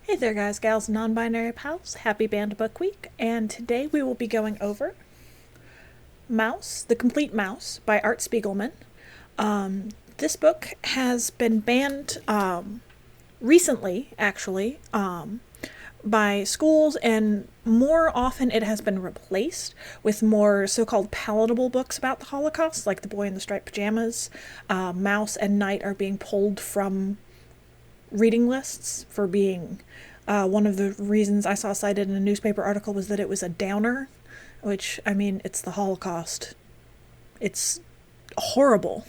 Hey there guys, gals, non-binary pals, happy Banned Book Week, and today we will be going over Mouse, The Complete Mouse by Art Spiegelman. This book has been banned recently, actually, by schools, and more often it has been replaced with more so-called palatable books about the Holocaust, like The Boy in the Striped Pajamas. Mouse and Night are being pulled from reading lists for being one of the reasons I saw cited in a newspaper article was that it was a downer, which, I mean, it's the Holocaust. It's horrible.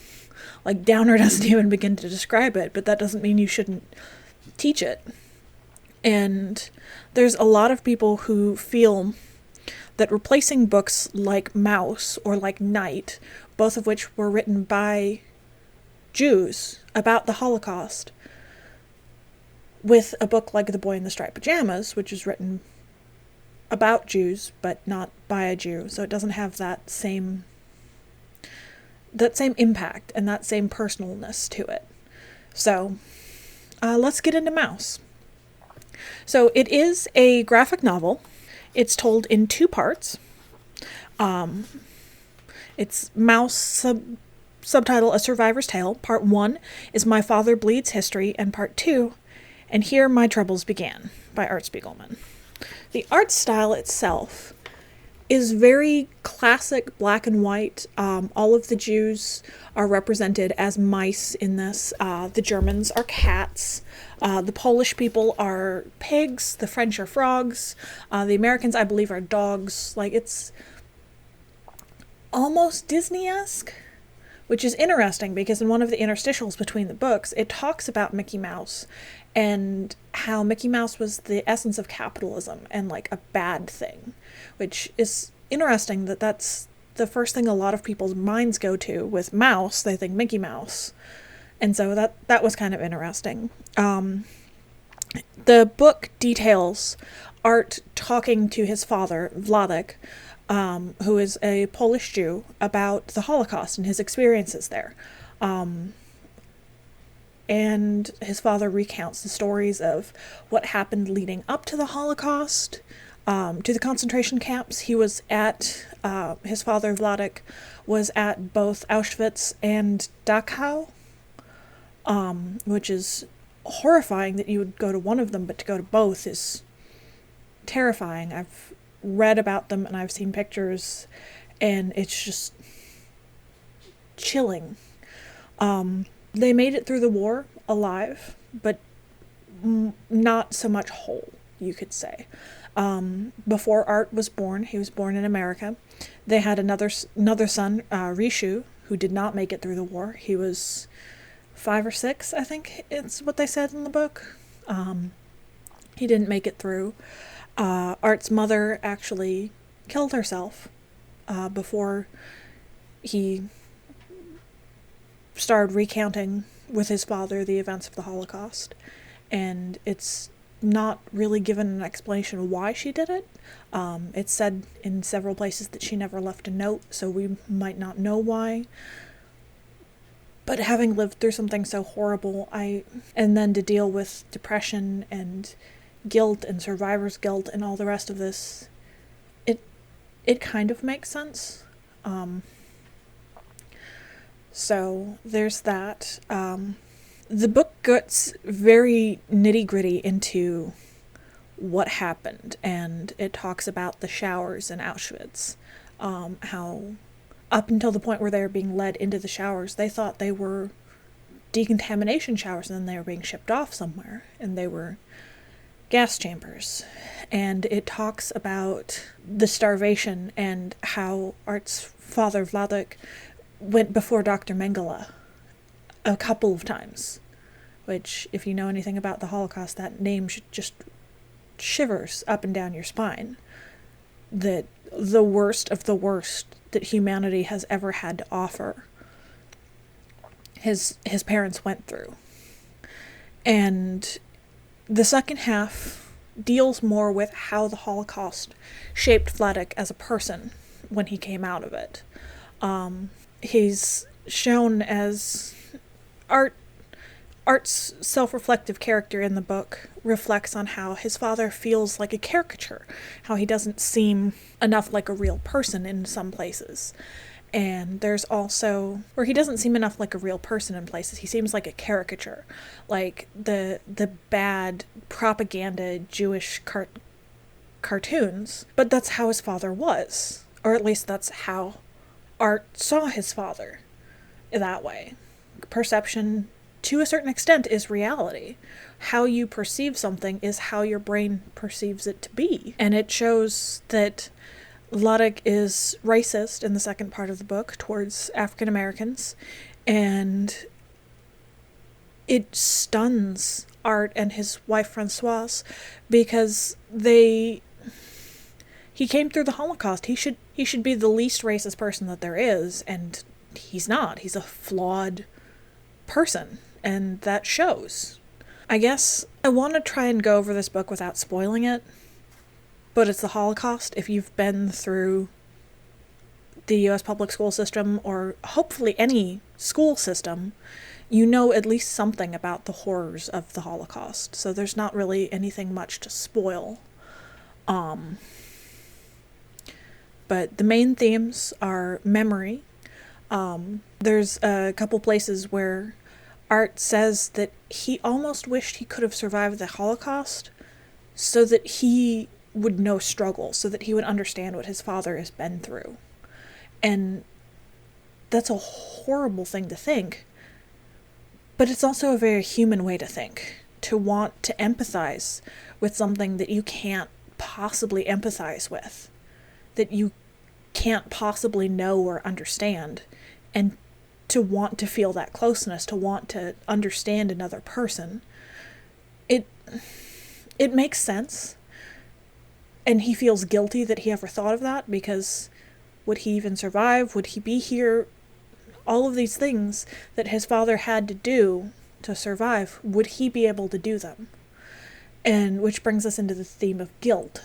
Like, downer doesn't even begin to describe it, but that doesn't mean you shouldn't teach it. And there's a lot of people who feel that replacing books like Mouse or like Night, both of which were written by Jews about the Holocaust, with a book like The Boy in the Striped Pajamas, which is written about Jews, but not by a Jew, so it doesn't have that same impact and that same personalness to it. So, let's get into Mouse. So it is a graphic novel. It's told in two parts. It's Mouse subtitle A Survivor's Tale. Part 1 is My Father Bleeds History, and Part 2, And Here My Troubles Began, by Art Spiegelman. The art style itself is very classic black and white. All of the Jews are represented as mice in this. The Germans are cats. The Polish people are pigs. The French are frogs. The Americans, I believe, are dogs. Like, it's almost Disney-esque, which is interesting because in one of the interstitials between the books, it talks about Mickey Mouse and how Mickey Mouse was the essence of capitalism and like a bad thing, which is interesting that that's the first thing a lot of people's minds go to with Mouse. They think Mickey Mouse. And so that was kind of interesting. The book details Art talking to his father, Wladek, who is a Polish Jew, about the Holocaust and his experiences there. And his father recounts the stories of what happened leading up to the Holocaust, to the concentration camps. He was at, his father, Wladek, was at both Auschwitz and Dachau, which is horrifying that you would go to one of them, but to go to both is terrifying. I've read about them and I've seen pictures, and it's just chilling. They made it through the war alive, but not so much whole, you could say. Before Art was born, he was born in America. They had another son, Rishu, who did not make it through the war. He was 5 or 6, I think it's what they said in the book. He didn't make it through. Art's mother actually killed herself before he started recounting with his father the events of the Holocaust, and it's not really given an explanation why she did it. It's said in several places that she never left a note, so we might not know why. But having lived through something so horrible, and then to deal with depression and guilt and survivor's guilt and all the rest of this, it kind of makes sense. So there's that. The book gets very nitty-gritty into what happened, and it talks about the showers in Auschwitz. How up until the point where they were being led into the showers, they thought they were decontamination showers, and then they were being shipped off somewhere, and they were gas chambers. And it talks about the starvation and how Art's father, Wladek, went before Dr. Mengele a couple of times, which, if you know anything about the Holocaust, that name should just shivers up and down your spine. That the worst of the worst that humanity has ever had to offer, his parents went through. And the second half deals more with how the Holocaust shaped Wladek as a person when he came out of it. He's shown as Art Art's self-reflective character in the book reflects on how his father feels like a caricature, how he doesn't seem enough like a real person in some places. And there's also where he doesn't seem enough like a real person in places. He seems like a caricature, like the bad propaganda Jewish cartoons. But that's how his father was, or at least that's how Art saw his father, that way. Perception, to a certain extent, is reality. How you perceive something is how your brain perceives it to be. And it shows that Ludwig is racist in the second part of the book towards African Americans, and it stuns Art and his wife Francoise because he came through the Holocaust. He should be the least racist person that there is, and he's not. He's a flawed person, and that shows. I guess I want to try and go over this book without spoiling it, but it's the Holocaust. If you've been through the U.S. public school system, or hopefully any school system, you know at least something about the horrors of the Holocaust, so there's not really anything much to spoil. But the main themes are memory. There's a couple places where Art says that he almost wished he could have survived the Holocaust so that he would know struggle, so that he would understand what his father has been through. And that's a horrible thing to think, but it's also a very human way to think, to want to empathize with something that you can't possibly empathize with, that you can't possibly know or understand, and to want to feel that closeness, to want to understand another person. It makes sense. And he feels guilty that he ever thought of that, because would he even survive? Would he be here? All of these things that his father had to do to survive, would he be able to do them? And which brings us into the theme of guilt.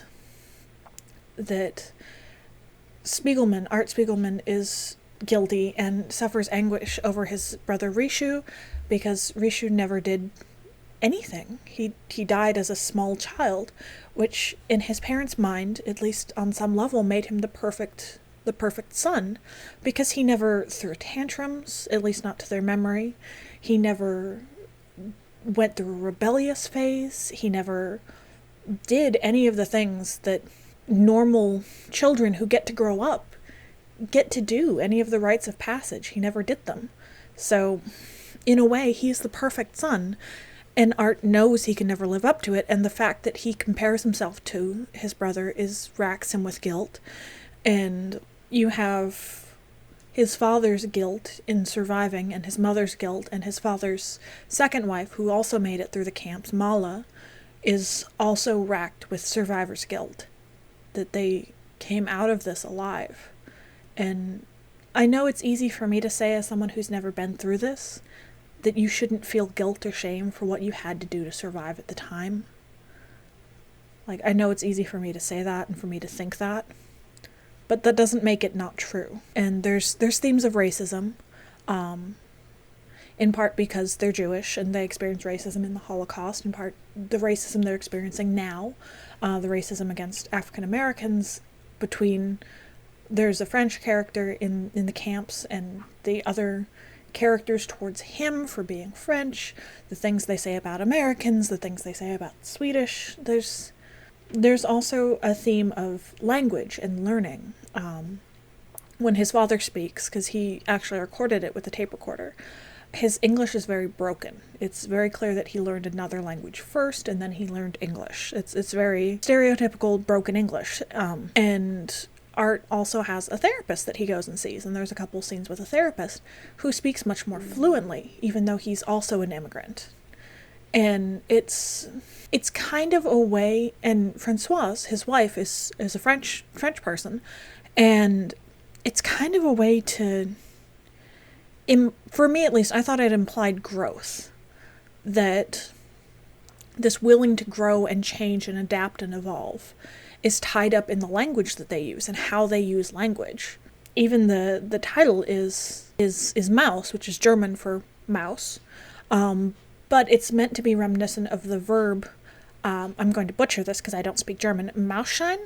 That Art Spiegelman is guilty and suffers anguish over his brother Rishu, because Rishu never did anything. He died as a small child, which in his parents' mind, at least on some level, made him the perfect son, because he never threw tantrums, at least not to their memory. He never went through a rebellious phase. He never did any of the things that normal children who get to grow up get to do, any of the rites of passage. He never did them. So, in a way, he's the perfect son, and Art knows he can never live up to it, and the fact that he compares himself to his brother racks him with guilt. And you have his father's guilt in surviving, and his mother's guilt, and his father's second wife, who also made it through the camps, Mala, is also racked with survivor's guilt, that they came out of this alive. And I know it's easy for me to say, as someone who's never been through this, that you shouldn't feel guilt or shame for what you had to do to survive at the time. Like, I know it's easy for me to say that and for me to think that, but that doesn't make it not true. And there's themes of racism, in part because they're Jewish and they experienced racism in the Holocaust, in part the racism they're experiencing now, the racism against African Americans there's a French character in the camps, and the other characters towards him for being French, the things they say about Americans, the things they say about Swedish. There's also a theme of language and learning. When his father speaks, because he actually recorded it with a tape recorder, his English is very broken. It's very clear that he learned another language first, and then he learned English. It's very stereotypical broken English. And Art also has a therapist that he goes and sees, and there's a couple scenes with a therapist who speaks much more fluently, even though he's also an immigrant. And it's kind of a way, and Francoise, his wife, is a French person, and it's kind of a way to, for me at least, I thought it implied growth, that this willing to grow and change and adapt and evolve is tied up in the language that they use and how they use language. Even the title is Maus, which is German for mouse, but it's meant to be reminiscent of the verb, I'm going to butcher this because I don't speak German, Mauschein,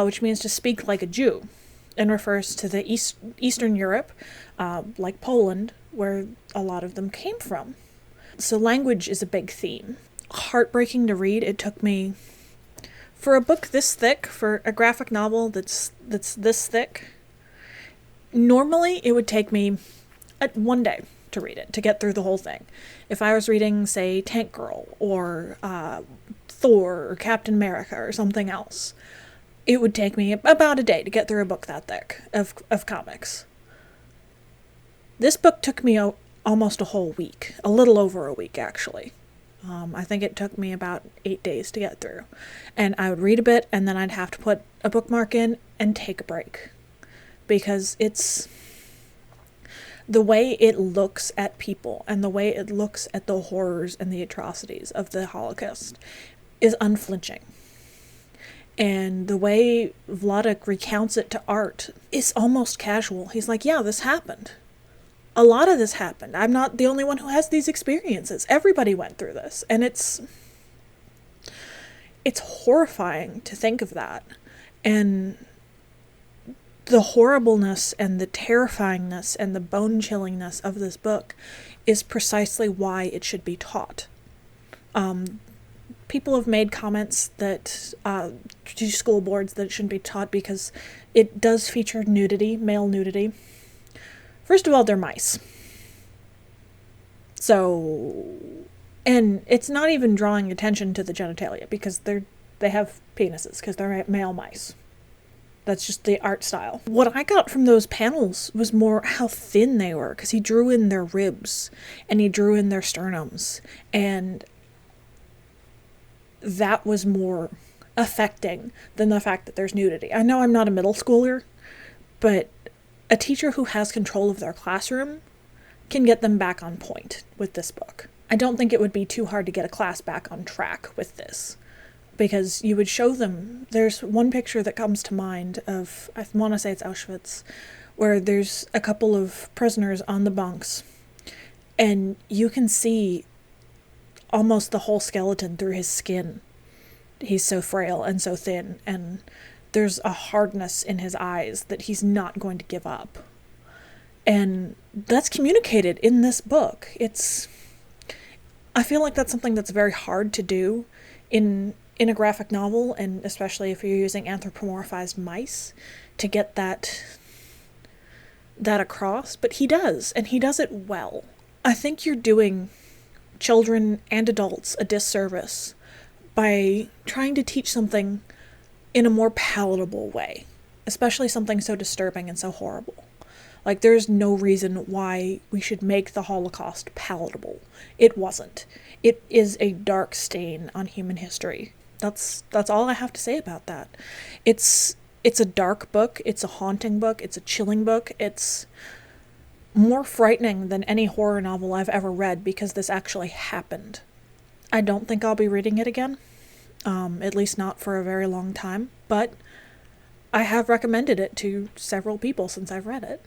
which means to speak like a Jew, and refers to the Eastern Europe, like Poland, where a lot of them came from. So language is a big theme. Heartbreaking to read. It took me, for a book this thick, for a graphic novel that's this thick, normally it would take me one day to read it, to get through the whole thing. If I was reading, say, Tank Girl or Thor or Captain America or something else, it would take me about a day to get through a book that thick of comics. This book took me almost a whole week, a little over a week actually. I think it took me about 8 days to get through. And I would read a bit and then I'd have to put a bookmark in and take a break. Because it's the way it looks at people and the way it looks at the horrors and the atrocities of the Holocaust is unflinching. And the way Vladek recounts it to Art is almost casual. He's like, yeah, this happened. A lot of this happened. I'm not the only one who has these experiences. Everybody went through this. And it's horrifying to think of that. And the horribleness and the terrifyingness and the bone-chillingness of this book is precisely why it should be taught. People have made comments that to school boards that it shouldn't be taught because it does feature nudity, male nudity. First of all, they're mice. So, and it's not even drawing attention to the genitalia because they have penises because they're male mice. That's just the art style. What I got from those panels was more how thin they were, because he drew in their ribs and he drew in their sternums, and that was more affecting than the fact that there's nudity. I know I'm not a middle schooler, but a teacher who has control of their classroom can get them back on point with this book. I don't think it would be too hard to get a class back on track with this, because you would show them, there's one picture that comes to mind of, I want to say it's Auschwitz, where there's a couple of prisoners on the bunks, and you can see almost the whole skeleton through his skin. He's so frail and so thin, and there's a hardness in his eyes that he's not going to give up. And that's communicated in this book. I feel like that's something that's very hard to do in a graphic novel, and especially if you're using anthropomorphized mice to get that across, but he does, and he does it well. I think you're doing children and adults a disservice by trying to teach something in a more palatable way, especially something so disturbing and so horrible. Like, there's no reason why we should make the Holocaust palatable. It wasn't. It is a dark stain on human history. That's all I have to say about that. It's a dark book, it's a haunting book, it's a chilling book, it's more frightening than any horror novel I've ever read because this actually happened. I don't think I'll be reading it again, at least not for a very long time, but I have recommended it to several people since I've read it,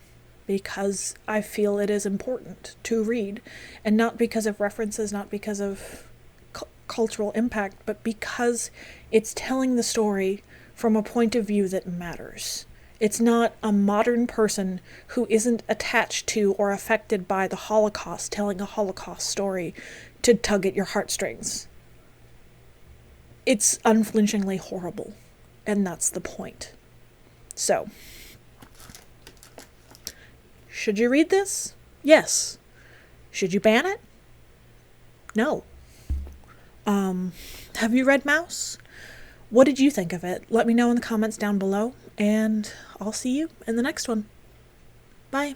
because I feel it is important to read, and not because of references, not because of cultural impact, but because it's telling the story from a point of view that matters. It's not a modern person who isn't attached to or affected by the Holocaust telling a Holocaust story to tug at your heartstrings. It's unflinchingly horrible, and that's the point. So, should you read this? Yes. Should you ban it? No. Have you read Mouse? What did you think of it? Let me know in the comments down below, and I'll see you in the next one. Bye.